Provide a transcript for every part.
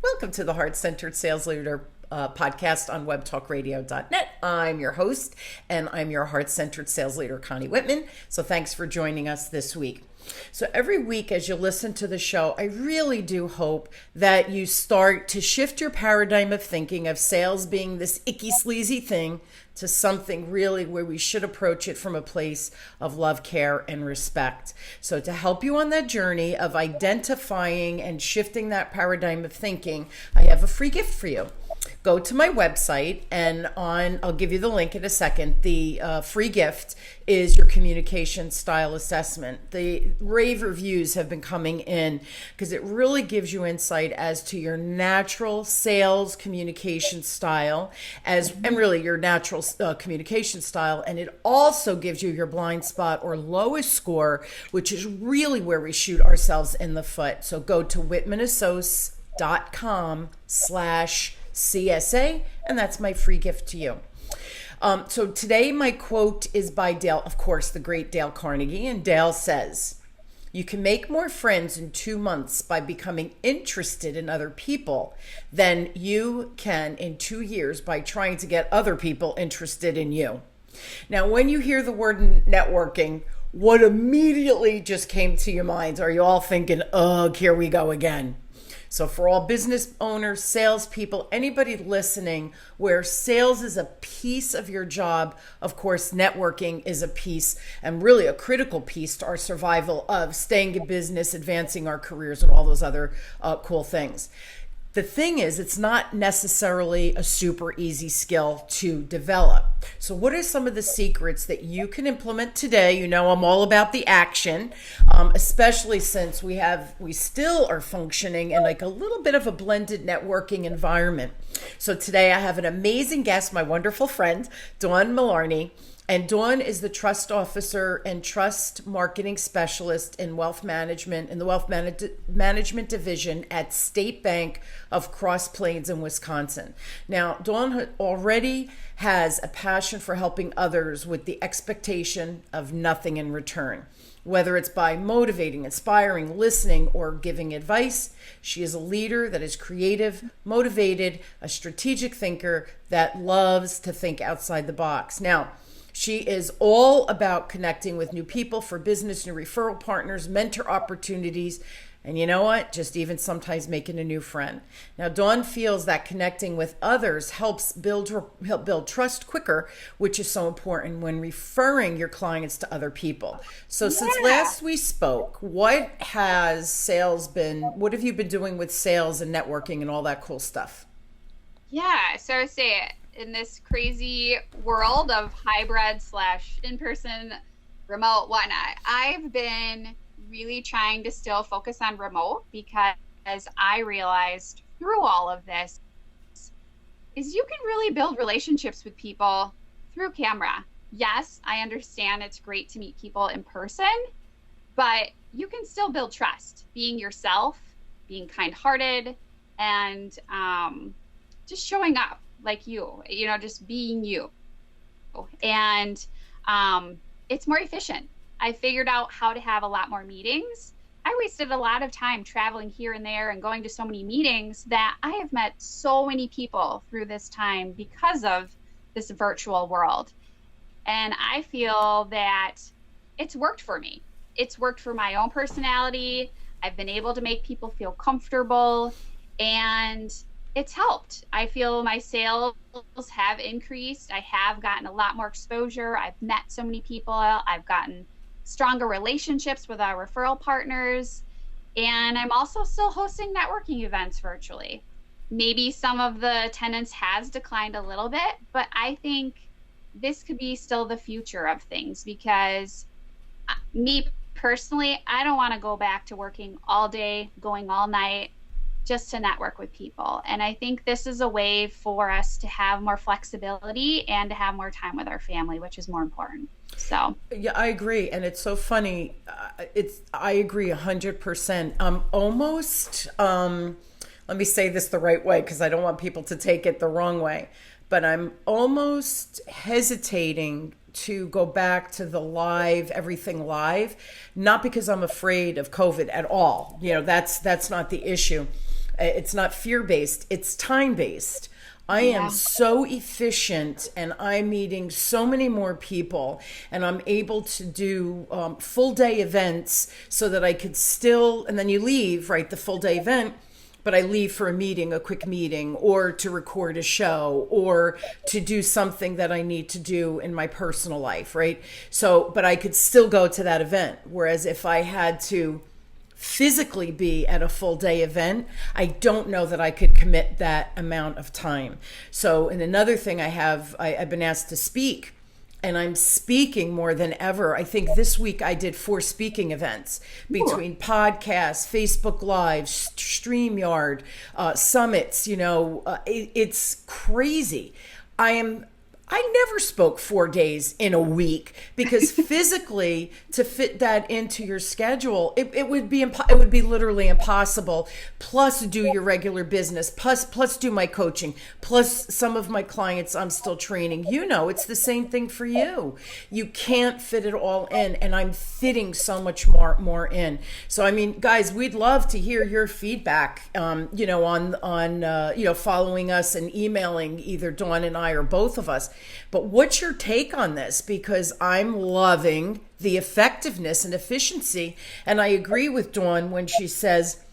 Welcome to the Heart Centered Sales Leader podcast on webtalkradio.net. I'm your host, and I'm your Heart Centered Sales Leader, Connie Whitman. So thanks for joining us this week. So every week as you listen to the show, I really do hope that you start to shift your paradigm of thinking of sales being this icky, sleazy thing to something really where we should approach it from a place of love, care, and respect. So to help you on that journey of identifying and shifting that paradigm of thinking, I have a free gift for you. Go to my website and I'll give you the link in a second. The free gift is your communication style assessment. The rave reviews have been coming in because it really gives you insight as to your natural sales communication style and really your natural communication style. And it also gives you your blind spot or lowest score, which is really where we shoot ourselves in the foot. So go to whitmanassociates.com/CSA, and that's my free gift to you. So today my quote is by Dale, of course, the great Dale Carnegie, and Dale says, "You can make more friends in 2 months by becoming interested in other people than you can in 2 years by trying to get other people interested in you." Now, when you hear the word networking, what immediately just came to your minds? Are you all thinking, ugh, here we go again? So for all business owners, salespeople, anybody listening where sales is a piece of your job, of course, networking is a piece and really a critical piece to our survival of staying in business, advancing our careers, and all those other cool things. The thing is, it's not necessarily a super easy skill to develop. So what are some of the secrets that you can implement today? You know, I'm all about the action, especially since we still are functioning in like a little bit of a blended networking environment. So today I have an amazing guest, my wonderful friend, Dawn Mullarney. And Dawn is the trust officer and trust marketing specialist in wealth management in the wealth management division at State Bank of Cross Plains in Wisconsin. Now, Dawn already has a passion for helping others with the expectation of nothing in return. Whether it's by motivating, inspiring, listening, or giving advice, she is a leader that is creative, motivated, a strategic thinker that loves to think outside the box. Now, she is all about connecting with new people for business, new referral partners, mentor opportunities, and you know what? Just even sometimes making a new friend. Now, Dawn feels that connecting with others help build trust quicker, which is so important when referring your clients to other people. So since last we spoke, what have you been doing with sales and networking and all that cool stuff? Yeah, so I say it. In this crazy world of hybrid / in-person, remote, whatnot, I've been really trying to still focus on remote because I realized through all of this is you can really build relationships with people through camera. Yes, I understand it's great to meet people in person, but you can still build trust, being yourself, being kind-hearted, and just showing up like just being you. And it's more efficient. I figured out how to have a lot more meetings. I wasted a lot of time traveling here and there and going to so many meetings that I have met so many people through this time because of this virtual world. And I feel that it's worked for me. It's worked for my own personality. I've been able to make people feel comfortable, and it's helped. I feel my sales have increased. I have gotten a lot more exposure. I've met so many people. I've gotten stronger relationships with our referral partners. And I'm also still hosting networking events virtually. Maybe some of the attendance has declined a little bit, but I think this could be still the future of things because me personally, I don't want to go back to working all day, going all night, just to network with people. And I think this is a way for us to have more flexibility and to have more time with our family, which is more important. So yeah, I agree. And it's so funny. I agree 100%. Let me say this the right way, because I don't want people to take it the wrong way, but I'm almost hesitating to go back to the everything live, not because I'm afraid of COVID at all. That's not the issue. It's not fear-based, it's time-based. I am so efficient, and I'm meeting so many more people, and I'm able to do full day events so that I could still, and then you leave, right, the full day event, but I leave for a meeting, a quick meeting, or to record a show, or to do something that I need to do in my personal life, right? So, but I could still go to that event. Whereas if I had to physically be at a full day event, I don't know that I could commit that amount of time. So, and another thing I've been asked to speak, and I'm speaking more than ever. I think this week I did 4 speaking events between podcasts, Facebook Live, StreamYard, summits. It's crazy. I never spoke 4 days in a week, because physically to fit that into your schedule, it would be literally impossible. Plus do your regular business, plus do my coaching, plus some of my clients I'm still training. It's the same thing for you. You can't fit it all in, and I'm fitting so much more in. So I mean, guys, we'd love to hear your feedback. On following us and emailing either Dawn and I or both of us. But what's your take on this? Because I'm loving the effectiveness and efficiency. And I agree with Dawn when she says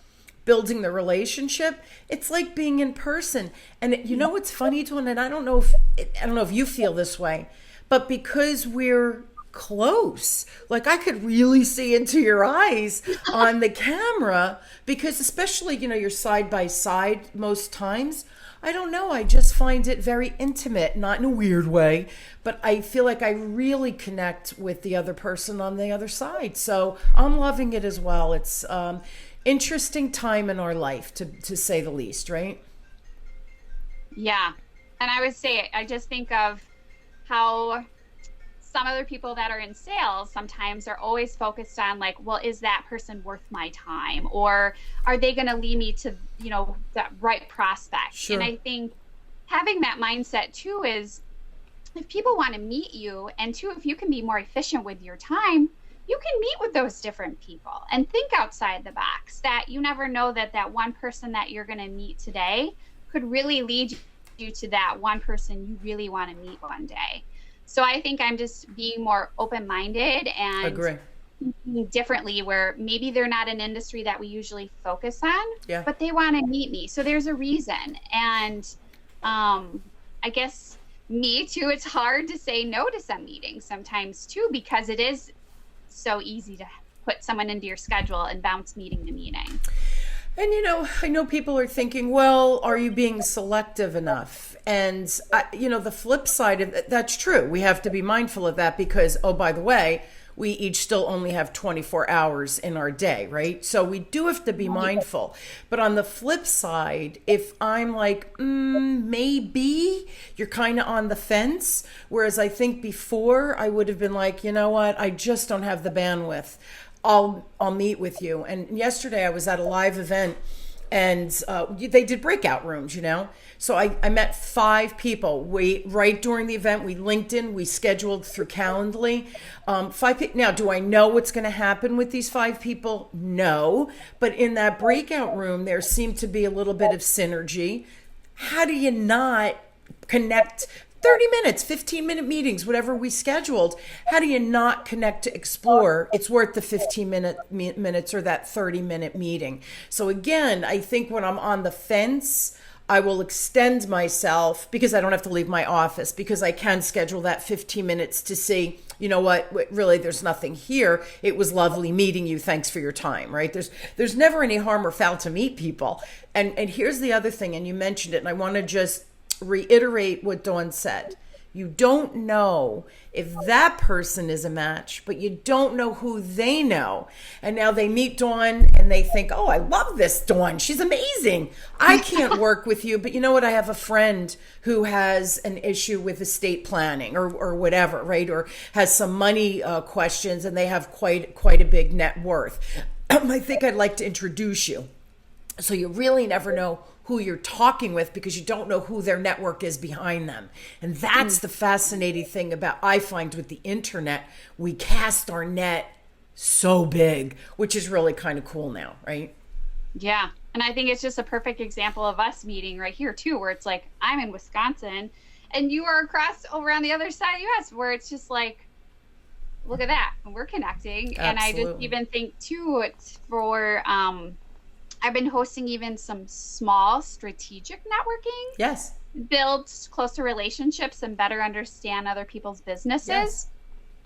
building the relationship, it's like being in person. And what's funny, Dawn, and I don't know if you feel this way, but because we're close, like I could really see into your eyes on the camera, because especially, you're side by side most times. I don't know. I just find it very intimate, not in a weird way, but I feel like I really connect with the other person on the other side. So I'm loving it as well. It's interesting time in our life, to say the least, right? Yeah. And I would say, I just think of how some other people that are in sales sometimes are always focused on like, well, is that person worth my time? Or are they going to lead me to, that right prospect? Sure. And I think having that mindset too is, if people want to meet you, and two, if you can be more efficient with your time, you can meet with those different people and think outside the box. That you never know that one person that you're going to meet today could really lead you to that one person you really want to meet one day. So I think I'm just being more open-minded and Agree. Thinking differently, where maybe they're not an industry that we usually focus on, but they want to meet me. So there's a reason. And I guess me too, it's hard to say no to some meetings sometimes too, because it is so easy to put someone into your schedule and bounce meeting to meeting. And I know people are thinking, well, are you being selective enough? And the flip side of that's true. We have to be mindful of that, because, oh, by the way, we each still only have 24 hours in our day, right? So we do have to be mindful. But on the flip side, if I'm like, maybe, you're kind of on the fence. Whereas I think before I would have been like, you know what, I just don't have the bandwidth. I'll meet with you. And yesterday I was at a live event, and they did breakout rooms, So I met 5 people. Right during the event, we linked in, we scheduled through Calendly. 5 people. Now, do I know what's going to happen with these 5 people? No. But in that breakout room, there seemed to be a little bit of synergy. How do you not connect? 30 minutes, 15-minute meetings, whatever we scheduled. How do you not connect to explore? It's worth the 15 minutes or that 30-minute meeting. So again, I think when I'm on the fence, I will extend myself, because I don't have to leave my office, because I can schedule that 15 minutes to see, you know what, really, there's nothing here. It was lovely meeting you. Thanks for your time, right? There's never any harm or foul to meet people. And here's the other thing, and you mentioned it, and I want to just reiterate what Dawn said. You don't know if that person is a match, but you don't know who they know. And now they meet Dawn and they think, oh, I love this Dawn. She's amazing. I can't work with you. But you know what? I have a friend who has an issue with estate planning or whatever, right? Or has some money questions, and they have quite a big net worth. I think I'd like to introduce you. So you really never know who you're talking with, because you don't know who their network is behind them. And that's the fascinating thing about, I find, with the internet, we cast our net so big, which is really kind of cool now, right? Yeah. And I think it's just a perfect example of us meeting right here too, where it's like I'm in Wisconsin and you are across over on the other side of the US, where it's just like, look at that. We're connecting. And I just Absolutely. even think too, it's for I've been hosting even some small strategic networking, Yes. build closer relationships and better understand other people's Yes. businesses,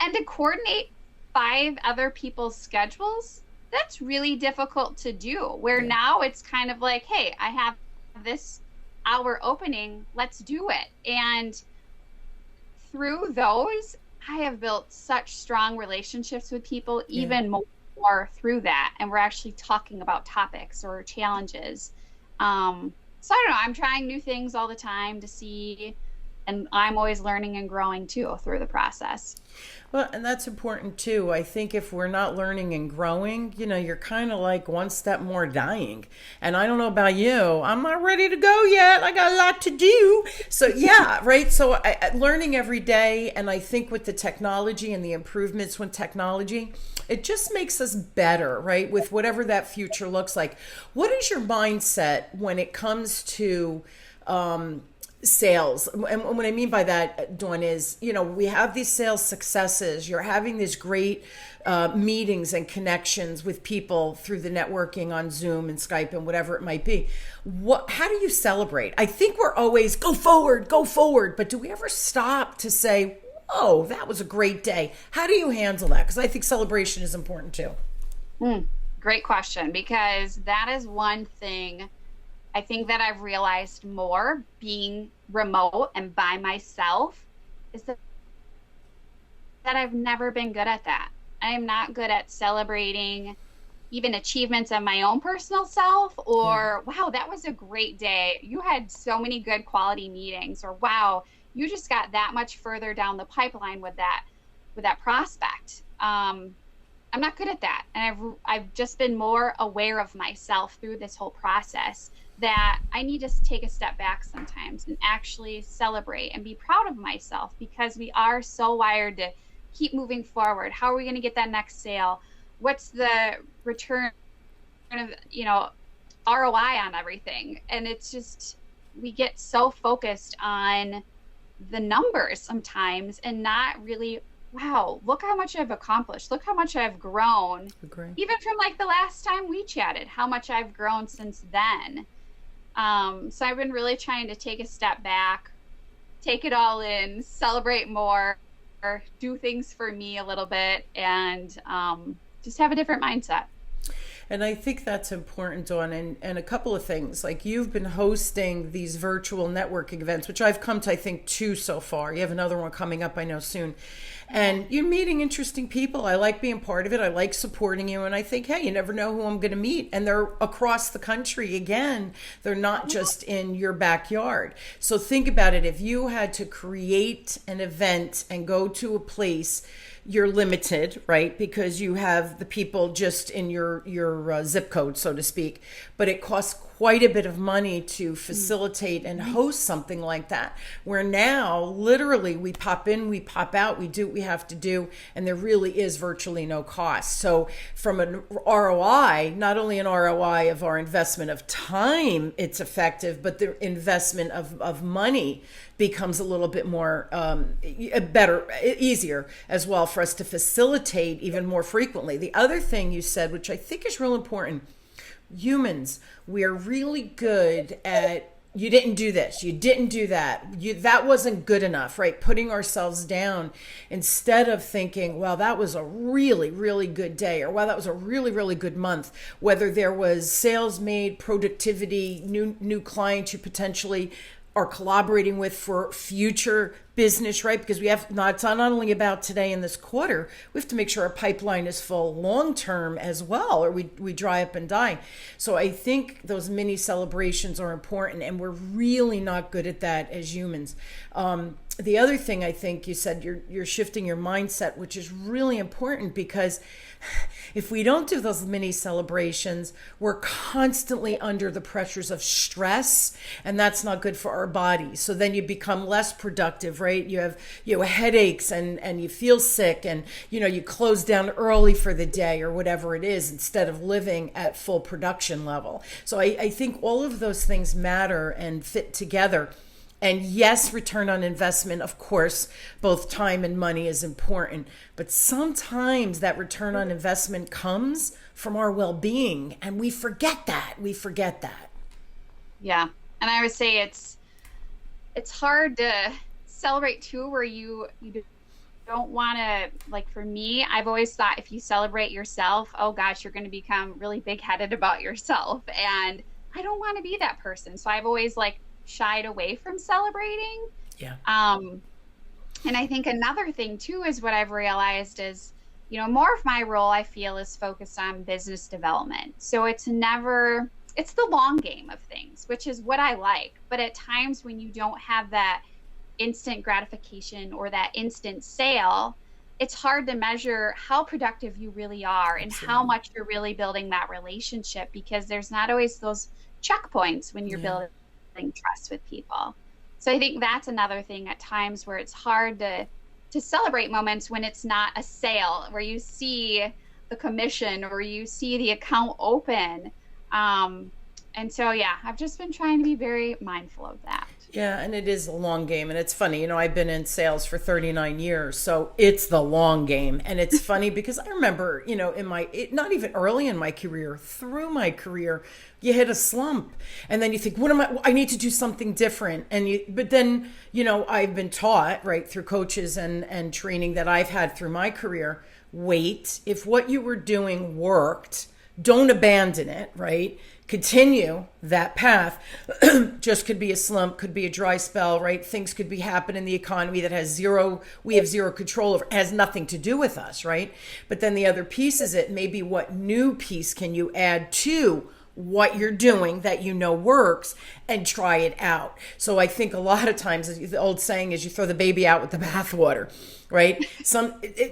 and to coordinate 5 other people's schedules. That's really difficult to do, where Yeah. now it's kind of like, hey, I have this hour opening, let's do it. And through those, I have built such strong relationships with people, Yeah. even more through that. And we're actually talking about topics or challenges. So I don't know, I'm trying new things all the time to see, and I'm always learning and growing too through the process. Well, and that's important too. I think if we're not learning and growing, you're kind of like one step more dying. And I don't know about you, I'm not ready to go yet. I got a lot to do. So, yeah, right. So, learning every day. And I think with the technology and the improvements with technology, it just makes us better, right? With whatever that future looks like. What is your mindset when it comes to, sales? And what I mean by that, Dawn, is we have these sales successes. You're having these great meetings and connections with people through the networking on Zoom and Skype and whatever it might be. How do you celebrate? I think we're always go forward, but do we ever stop to say, "Oh, that was a great day"? How do you handle that? Because I think celebration is important too. Great question, because that is one thing I think that I've realized more being remote and by myself, is that I've never been good at that. I am not good at celebrating even achievements of my own personal self, Yeah. or wow, that was a great day. You had so many good quality meetings, or wow, you just got that much further down the pipeline with that prospect. I'm not good at that. And I've just been more aware of myself through this whole process, that I need to take a step back sometimes and actually celebrate and be proud of myself, because we are so wired to keep moving forward. How are we going to get that next sale? What's the return of, ROI on everything? And it's just, we get so focused on the numbers sometimes and not really, wow, look how much I've accomplished. Look how much I've grown. Agree. Even from like the last time we chatted, how much I've grown since then. So I've been really trying to take a step back, take it all in, celebrate more, do things for me a little bit, and just have a different mindset. And I think that's important, Dawn. And a couple of things. Like, you've been hosting these virtual networking events, which I've come to, I think, 2 so far. You have another one coming up, I know, soon. And you're meeting interesting people. I like being part of it. I like supporting you. And I think, hey, you never know who I'm going to meet. And they're across the country again. They're not just in your backyard. So think about it. If you had to create an event and go to a place, you're limited, right? Because you have the people just in your zip code, so to speak. But it costs quite a bit of money to facilitate and host something like that. Where now, literally, we pop in, we pop out, we do what we have to do, and there really is virtually no cost. So from an ROI, not only an ROI of our investment of time, it's effective, but the investment of money becomes a little bit more better, easier as well for us to facilitate even more frequently. The other thing you said, which I think is real important, humans, we are really good at, you didn't do this, you didn't do that, that wasn't good enough, right? Putting ourselves down instead of thinking, well, that was a really, really good day, or wow, that was a really, really good month. Whether there was sales made, productivity, new clients you potentially are collaborating with for future business, right? Because we have not, it's not only about today and this quarter, we have to make sure our pipeline is full long term as well, or we dry up and die. So I think those mini celebrations are important, and we're really not good at that as humans. The other thing, I think you said, you're shifting your mindset, which is really important, because if we don't do those mini celebrations, we're constantly under the pressures of stress, and that's not good for our bodies. So then you become less productive, right? right? You have headaches and you feel sick, and you close down early for the day or whatever it is, instead of living at full production level. So I think all of those things matter and fit together. And yes, return on investment, of course, both time and money is important. But sometimes that return on investment comes from our well-being, and we forget that. Yeah. And I would say it's hard to celebrate too, where you don't want to, like, for me, I've always thought if you celebrate yourself, oh gosh, you're going to become really big-headed about yourself. And I don't want to be that person. So I've always shied away from celebrating. Yeah. And I think another thing too is what I've realized is, more of my role, I feel, is focused on business development. So it's the long game of things, which is what I like. But at times when you don't have that instant gratification or that instant sale, it's hard to measure how productive you really are and Absolutely. how much you're really building that relationship, because there's not always those checkpoints when you're building trust with people. So I think that's another thing at times where it's hard to celebrate moments when it's not a sale, where you see the commission or you see the account open. And so, I've just been trying to be very mindful of that. Yeah, and it is a long game. And it's funny, I've been in sales for 39 years, so it's the long game. And it's funny because I remember, not even early in my career, through my career, you hit a slump and then you think, I need to do something different. But then, I've been taught, right, through coaches and training that I've had through my career, wait, if what you were doing worked, don't abandon it, right? Continue that path. Just could be a slump, could be a dry spell, right? Things could be happening in the economy that we have zero control over, has nothing to do with us, right? But then the other piece is maybe what new piece can you add to what you're doing that works, and try it out. So I think a lot of times, the old saying is, you throw the baby out with the bathwater, right?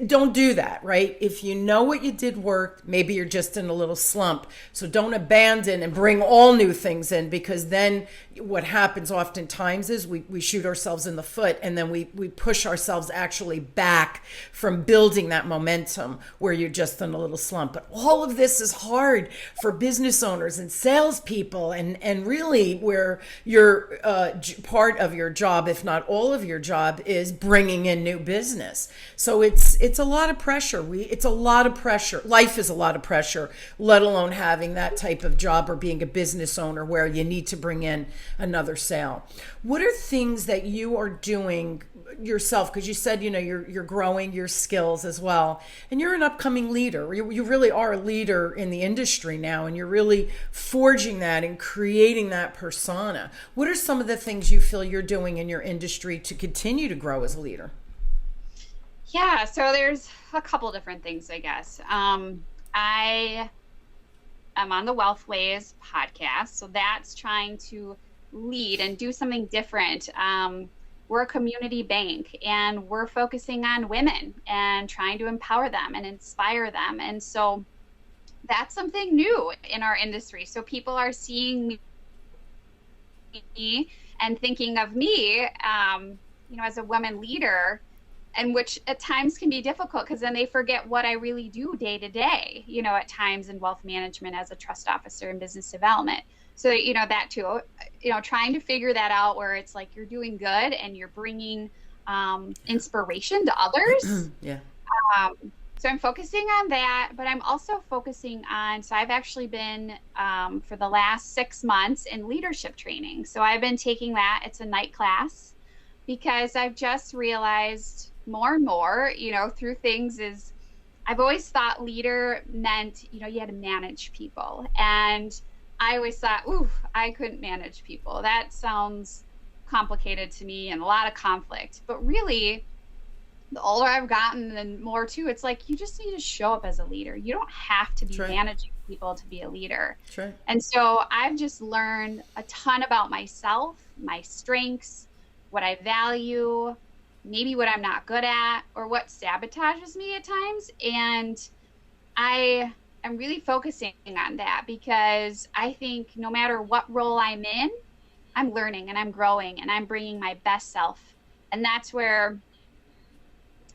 Don't do that, right? If you know what you did work, maybe you're just in a little slump. So don't abandon and bring all new things in, because then what happens oftentimes is we shoot ourselves in the foot, and then we push ourselves actually back from building that momentum where you're just in a little slump. But all of this is hard for business owners and salespeople, and really where your part of your job, if not all of your job, is bringing in new business. So it's a lot of pressure. It's a lot of pressure. Life is a lot of pressure, let alone having that type of job or being a business owner where you need to bring in another sale. What are things that you are doing yourself? Because you said, you're growing your skills as well, and you're an upcoming leader. You really are a leader in the industry now, and you're really forging that and creating that persona. What are some of the things you feel you're doing in your industry to continue to grow as a leader? Yeah, so there's a couple different things, I guess. I am on the Wealth Ways podcast, so that's trying to lead and do something different. We're a community bank, and we're focusing on women and trying to empower them and inspire them. And so that's something new in our industry. So people are seeing me and thinking of me, as a woman leader, and which at times can be difficult, because then they forget what I really do day to day, at times in wealth management as a trust officer and business development. So, that too, trying to figure that out, where it's like you're doing good and you're bringing inspiration to others. Yeah. So I'm focusing on that, but I'm also focusing on, so I've actually been for the last 6 months in leadership training. So I've been taking that. It's a night class, because I've just realized more and more, through things, is I've always thought leader meant, you had to manage people. And I always thought, I couldn't manage people. That sounds complicated to me and a lot of conflict. But really, the older I've gotten and more too, it's like you just need to show up as a leader. You don't have to be managing people to be a leader. Right. And so I've just learned a ton about myself, my strengths, what I value, maybe what I'm not good at, or what sabotages me at times. And I'm really focusing on that, because I think no matter what role I'm in, I'm learning and I'm growing and I'm bringing my best self And that's where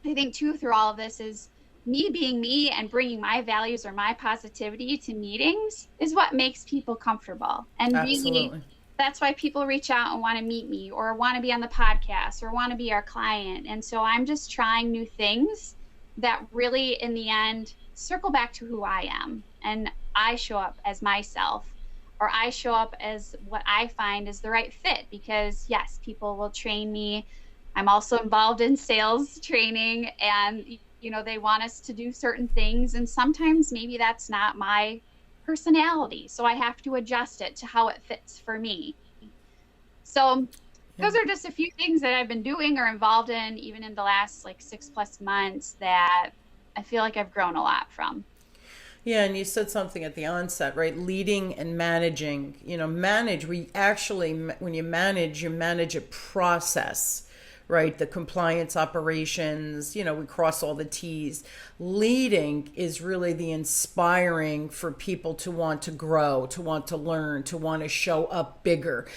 I think too, through all of this, is me being me and bringing my values or my positivity to meetings is what makes people comfortable. And really, Absolutely. that's why people reach out and want to meet me or want to be on the podcast or want to be our client. And so I'm just trying new things that really, in the end, circle back to who I am. And I show up as myself, or I show up as what I find is the right fit, because yes, people will train me. I'm also involved in sales training, and they want us to do certain things, and sometimes maybe that's not my personality, so I have to adjust it to how it fits for me. So those are just a few things that I've been doing or involved in, even in the last like 6+ months, that I feel like I've grown a lot from. Yeah, and you said something at the onset, right? Leading and managing. When you manage a process, right? The compliance operations, we cross all the T's. Leading is really the inspiring for people to want to grow, to want to learn, to want to show up bigger,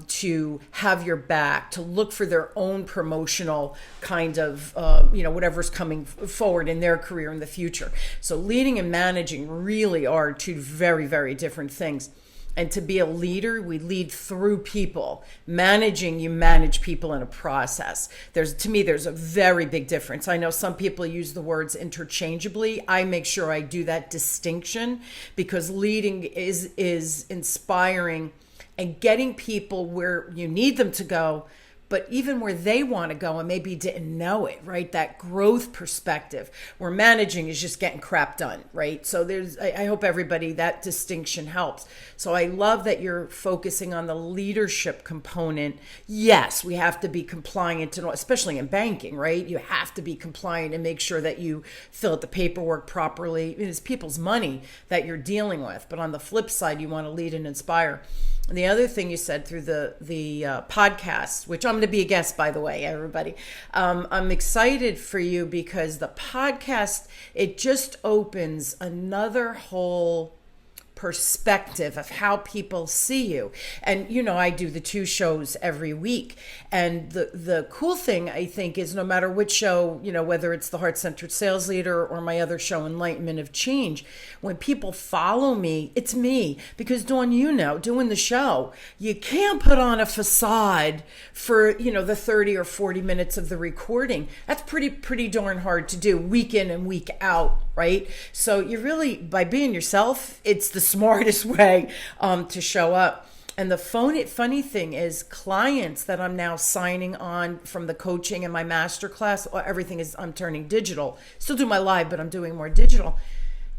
to have your back, to look for their own promotional kind of, whatever's coming forward in their career in the future. So leading and managing really are two very, very different things. And to be a leader, we lead through people. Managing, you manage people in a process. To me, there's a very big difference. I know some people use the words interchangeably. I make sure I do that distinction, because leading is inspiring and getting people where you need them to go, but even where they want to go and maybe didn't know it, right? That growth perspective. Where managing is just getting crap done, right? So I hope everybody, that distinction helps. So I love that you're focusing on the leadership component. Yes, we have to be compliant, especially in banking, right? You have to be compliant and make sure that you fill out the paperwork properly. It's people's money that you're dealing with. But on the flip side, you want to lead and inspire. And the other thing you said through the podcast, which I'm going to be a guest, by the way, everybody. I'm excited for you because the podcast, it just opens another whole perspective of how people see you. And I do the 2 shows every week, and the cool thing, I think, is no matter which show, whether it's the Heart-Centered Sales Leader or my other show, Enlightenment of Change, when people follow me, it's me. Because Dawn, doing the show, you can't put on a facade for the 30 or 40 minutes of the recording. That's pretty darn hard to do week in and week out, right? So you really, by being yourself, it's the smartest way to show up. And the funny thing is, clients that I'm now signing on from the coaching and my masterclass, everything is, I'm turning digital. Still do my live, but I'm doing more digital.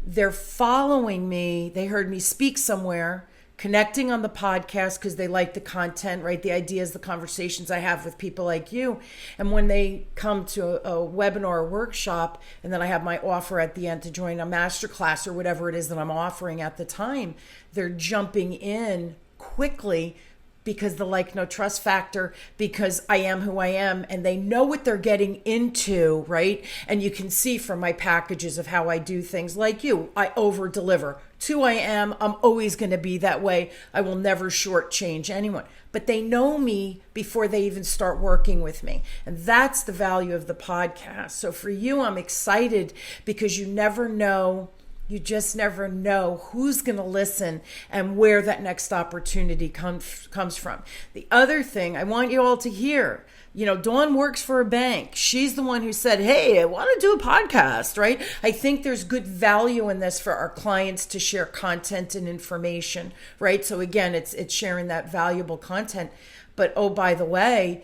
They're following me. They heard me speak somewhere, connecting on the podcast because they like the content, right? The ideas, the conversations I have with people like you. And when they come to a webinar or workshop, and then I have my offer at the end to join a masterclass or whatever it is that I'm offering at the time, they're jumping in quickly because the like, no trust factor, because I am who I am, and they know what they're getting into, right? And you can see from my packages of how I do things, like you, I over deliver. To who I am, I'm always going to be that way. I will never shortchange anyone. But they know me before they even start working with me. And that's the value of the podcast. So for you, I'm excited because you never know. You just never know who's going to listen and where that next opportunity comes from. The other thing I want you all to hear, Dawn works for a bank. She's the one who said, hey, I want to do a podcast, right? I think there's good value in this for our clients to share content and information, right? So again, it's sharing that valuable content. But oh, by the way,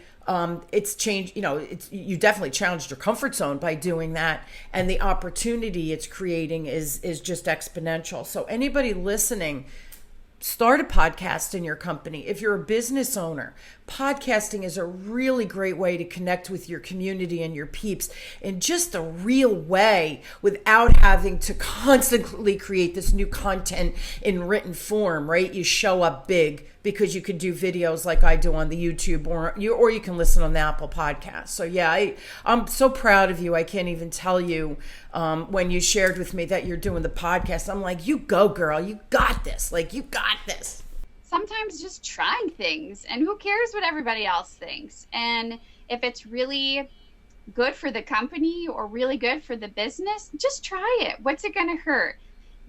it's changed, you definitely challenged your comfort zone by doing that. And the opportunity it's creating is just exponential. So anybody listening, start a podcast in your company. If you're a business owner, podcasting is a really great way to connect with your community and your peeps in just a real way without having to constantly create this new content in written form, right? You show up big because you could do videos like I do on the YouTube, or you can listen on the Apple podcast. So yeah, I'm so proud of you. I can't even tell you when you shared with me that you're doing the podcast. I'm like, you go, girl. You got this. Like, you got this. Sometimes just trying things, and who cares what everybody else thinks. And if it's really good for the company or really good for the business, just try it. What's it going to hurt?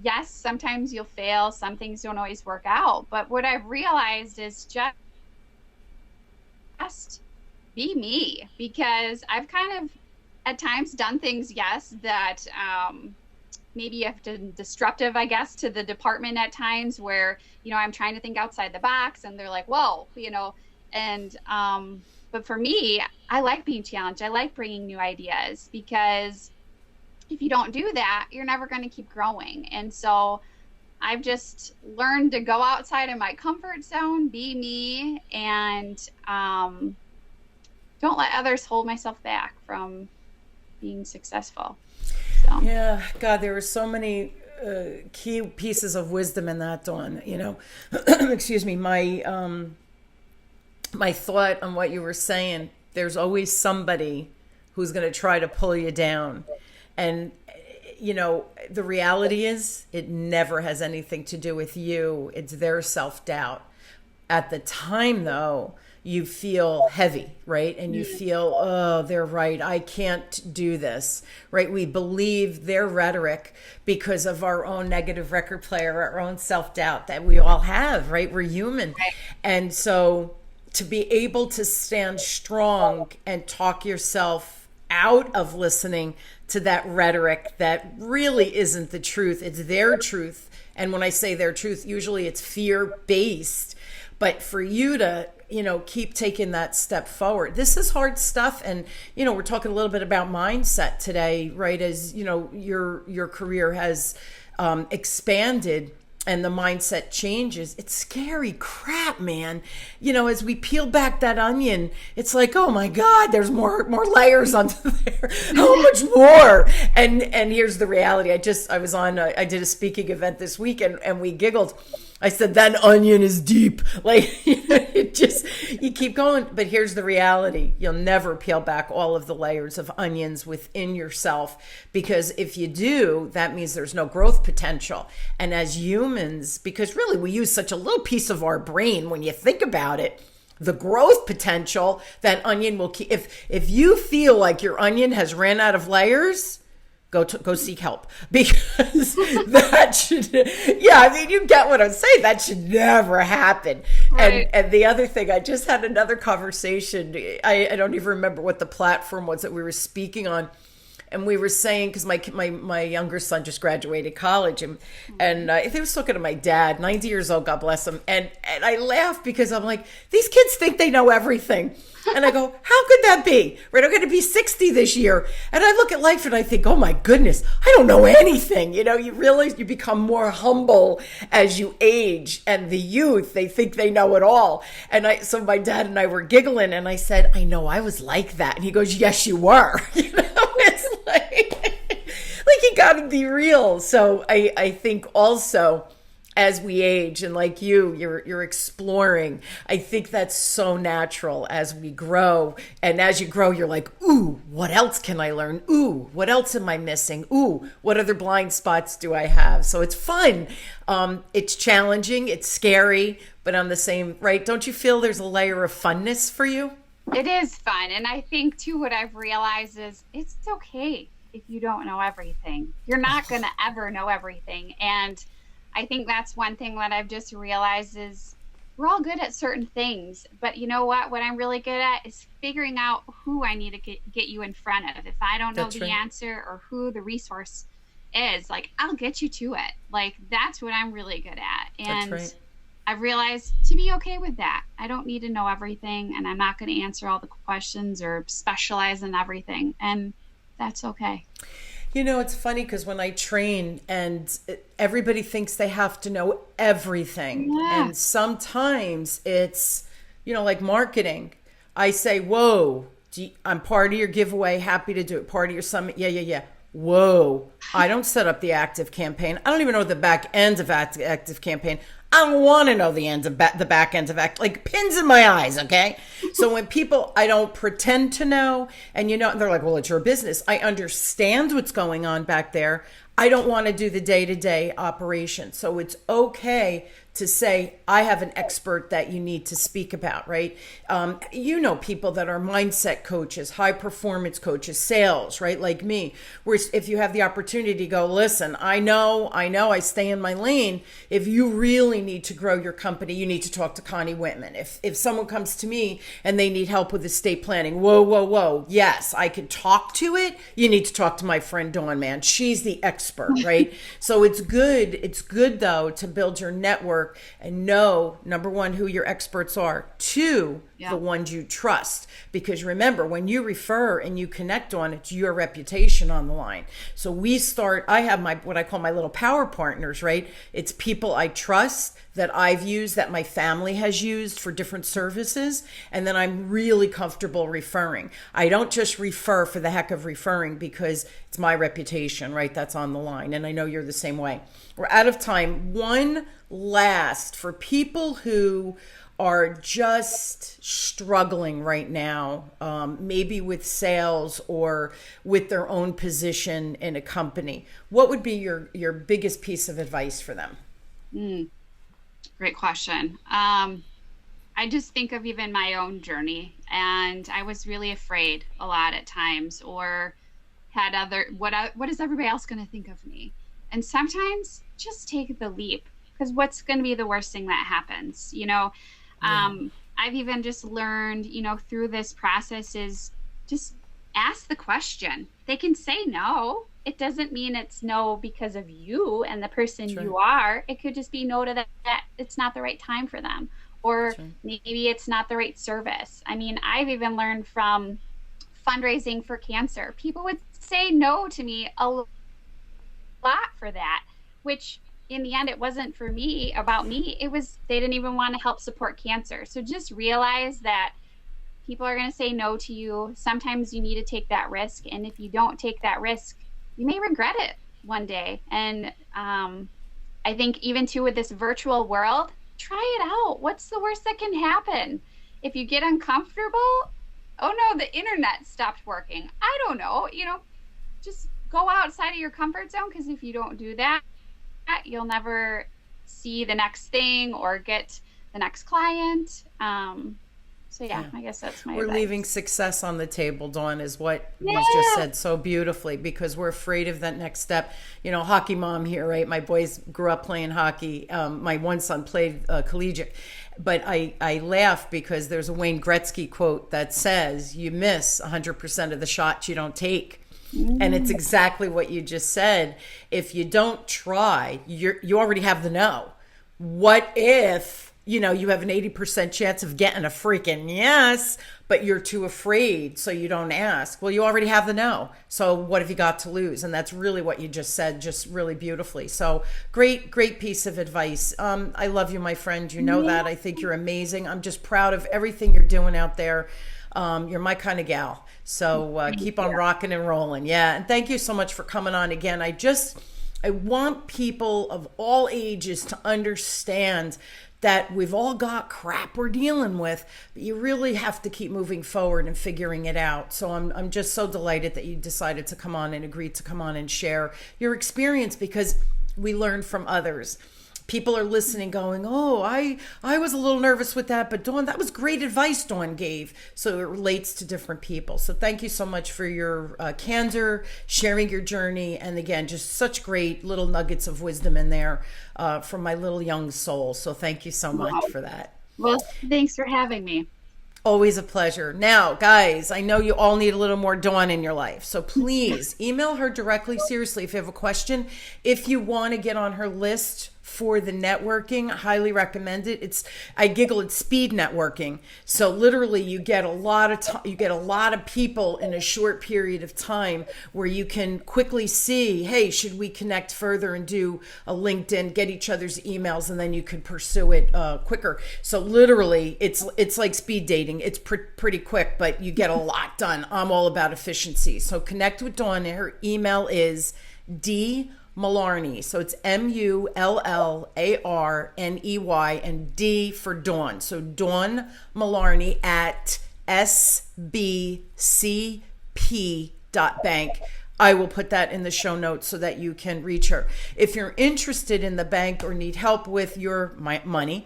Yes, sometimes you'll fail. Some things don't always work out. But what I've realized is just be me, because I've kind of at times done things, yes, that maybe have been disruptive, I guess, to the department at times where, I'm trying to think outside the box and they're like, whoa, and but for me, I like being challenged. I like bringing new ideas, because if you don't do that, you're never going to keep growing. And so I've just learned to go outside of my comfort zone, be me, and don't let others hold myself back from being successful. So. Yeah, God, there are so many key pieces of wisdom in that, Dawn. Excuse me, my thought on what you were saying, there's always somebody who's going to try to pull you down. And, the reality is it never has anything to do with you. It's their self-doubt. At the time, though, you feel heavy, right? And you feel, oh, they're right. I can't do this, right? We believe their rhetoric because of our own negative record player, our own self-doubt that we all have, right? We're human. Right. And so to be able to stand strong and talk yourself out of listening to that rhetoric that really isn't the truth, it's their truth. And when I say their truth, usually it's fear-based. But for you to, keep taking that step forward, this is hard stuff. And, we're talking a little bit about mindset today, right? As, your career has expanded and the mindset changes. It's scary crap, man. As we peel back that onion, it's like, oh my God, there's more layers under there. How much more? And here's the reality. I did a speaking event this week and we giggled. I said, that onion is deep. Like, you keep going. But here's the reality. You'll never peel back all of the layers of onions within yourself, because if you do, that means there's no growth potential. And as humans, because really we use such a little piece of our brain, when you think about it, the growth potential that onion will keep. If you feel like your onion has ran out of layers, go seek help, because that should, you get what I'm saying. That should never happen. Right. And the other thing, I just had another conversation. I don't even remember what the platform was that we were speaking on. And we were saying, because my younger son just graduated college, and he was talking to my dad, 90 years old, God bless him. And I laugh because I'm like, these kids think they know everything. And I go, how could that be? Right? I'm going to be 60 this year. And I look at life and I think, oh my goodness, I don't know anything. You realize you become more humble as you age, and the youth, they think they know it all. And so my dad and I were giggling, and I said, I know I was like that. And he goes, yes, you were. It's like you got to be real. So I think also, as we age, and like you're exploring, I think that's so natural as we grow. And as you grow, you're like, ooh, what else can I learn? Ooh, what else am I missing? Ooh, what other blind spots do I have? So it's fun. It's challenging. It's scary, but on the same, right? Don't you feel there's a layer of funness for you? It is fun. And I think too, what I've realized is it's okay if you don't know everything. You're not going to ever know everything. And I think that's one thing that I've just realized is we're all good at certain things, but you know what I'm really good at is figuring out who I need to get you in front of. If I don't know the answer or who the resource is, like, I'll get you to it. Like, that's what I'm really good at. And I've realized to be okay with that. I don't need to know everything, and I'm not going to answer all the questions or specialize in everything, and that's okay. It's funny because when I train, and everybody thinks they have to know everything. Yeah. And sometimes it's, like marketing. I say, whoa, I'm part of your giveaway. Happy to do it. Part of your summit. Yeah. Whoa, I don't set up the active campaign. I don't even know the back end of active campaign. I don't want to know the ends of the back ends of act, like pins in my eyes. Okay. So when people, I don't pretend to know, and they're like, well, it's your business. I understand what's going on back there. I don't want to do the day-to-day operation. So it's okay to say, I have an expert that you need to speak about, right? People that are mindset coaches, high performance coaches, sales, right? Like me, where if you have the opportunity to go, listen, I know, I stay in my lane. If you really need to grow your company, you need to talk to Connie Whitman. If someone comes to me and they need help with estate planning, whoa. Yes, I can talk to it. You need to talk to my friend Dawn, man. She's the expert, right? So it's good. It's good though to build your network and know, number one, who your experts are. Two, the ones you trust. Because remember, when you refer and you connect on, it's your reputation on the line. So I have what I call my little power partners, right? It's people I trust that I've used, that my family has used for different services, and then I'm really comfortable referring. I don't just refer for the heck of referring because it's my reputation, right? That's on the line, and I know you're the same way. We're out of time. One last, for people who are just struggling right now, maybe with sales or with their own position in a company, what would be your biggest piece of advice for them? Great question. I just think of even my own journey, and I was really afraid a lot at times, or had what is everybody else going to think of me? And sometimes just take the leap, because what's going to be the worst thing that happens? I've even just learned, through this process is just ask the question. They can say no. It doesn't mean it's no because of you and the person you are. It could just be no to that it's not the right time for them, or maybe it's not the right service. I mean, I've even learned from fundraising for cancer. People would say no to me a lot for that, which in the end, it wasn't about me. It was, they didn't even want to help support cancer. So just realize that people are going to say no to you. Sometimes you need to take that risk. And if you don't take that risk, you may regret it one day. And I think even too with this virtual world, try it out. What's the worst that can happen? If you get uncomfortable, oh no, the internet stopped working. I don't know, just go outside of your comfort zone, because if you don't do that, you'll never see the next thing or get the next client. I guess that's my advice. Leaving success on the table, Dawn, is what you just said so beautifully, because we're afraid of that next step. Hockey mom here, right? My boys grew up playing hockey. My one son played collegiate. But I laugh because there's a Wayne Gretzky quote that says, you miss 100% of the shots you don't take. And it's exactly what you just said. If you don't try, you already have the no. What if, you have an 80% chance of getting a freaking yes, but you're too afraid, so you don't ask? Well, you already have the no. So what have you got to lose? And that's really what you just said, just really beautifully. So great piece of advice. I love you, my friend. You know that. I think you're amazing. I'm just proud of everything you're doing out there. You're my kind of gal. So keep on rocking and rolling. Yeah. And thank you so much for coming on again. I want people of all ages to understand that we've all got crap we're dealing with, but you really have to keep moving forward and figuring it out. So I'm just so delighted that you decided to come on and agreed to come on and share your experience, because we learn from others. People are listening going, oh, I was a little nervous with that, but Dawn, that was great advice Dawn gave. So it relates to different people. So thank you so much for your candor, sharing your journey. And again, just such great little nuggets of wisdom in there from my little young soul. So thank you so much for that. Well, thanks for having me. Always a pleasure. Now, guys, I know you all need a little more Dawn in your life. So please email her directly. Seriously, if you have a question, if you want to get on her list for the networking, I highly recommend it. I giggle, it's speed networking. So literally you get a lot of people in a short period of time, where you can quickly see, hey, should we connect further and do a LinkedIn, get each other's emails, and then you can pursue it quicker. So literally it's like speed dating. It's pretty quick, but you get a lot done. I'm all about efficiency. So connect with Dawn. Her email is Mullarney. So it's Mullarney, and D for Dawn. So Dawn Mullarney at sbcp.bank. I will put that in the show notes so that you can reach her. If you're interested in the bank or need help with your money,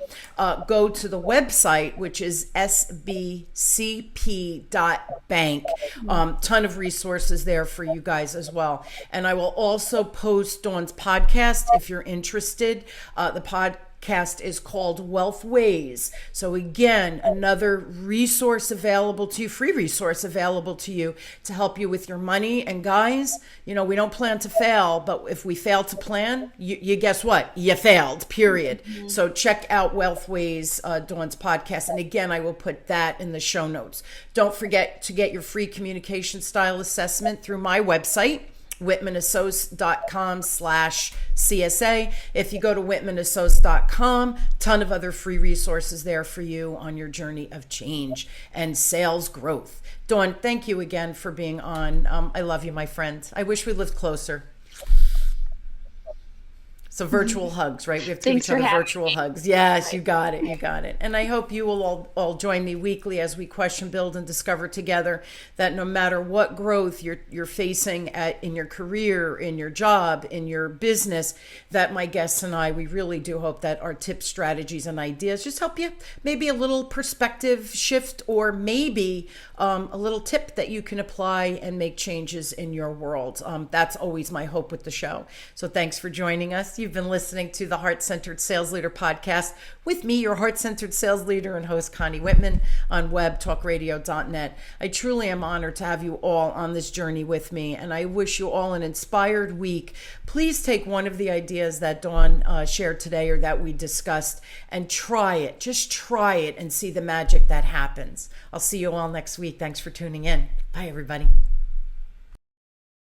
go to the website, which is sbcp.bank. Ton of resources there for you guys as well. And I will also post Dawn's podcast if you're interested. The podcast is called Wealth Ways. So again, another resource available to you, free resource available to you to help you with your money. And guys, we don't plan to fail, but if we fail to plan, you guess what? You failed, period. Mm-hmm. So check out Wealth Ways, Dawn's podcast. And again, I will put that in the show notes. Don't forget to get your free communication style assessment through my website, whitmanassociates.com/CSA. If you go to whitmanassociates.com, ton of other free resources there for you on your journey of change and sales growth. Dawn, thank you again for being on. I love you, my friend. I wish we lived closer. So virtual hugs, right? We have to give each other virtual hugs. Yes, you got it. You got it. And I hope you will all join me weekly as we question, build, and discover together that no matter what growth you're facing in your career, in your job, in your business, that my guests and I, we really do hope that our tips, strategies, and ideas just help you maybe a little perspective shift, or maybe a little tip that you can apply and make changes in your world. That's always my hope with the show. So thanks for joining us. You've been listening to the Heart-Centered Sales Leader podcast with me, your heart-centered sales leader and host, Connie Whitman, on webtalkradio.net. I truly am honored to have you all on this journey with me, and I wish you all an inspired week. Please take one of the ideas that Dawn shared today or that we discussed and try it. Just try it and see the magic that happens. I'll see you all next week. Thanks for tuning in. Bye, everybody.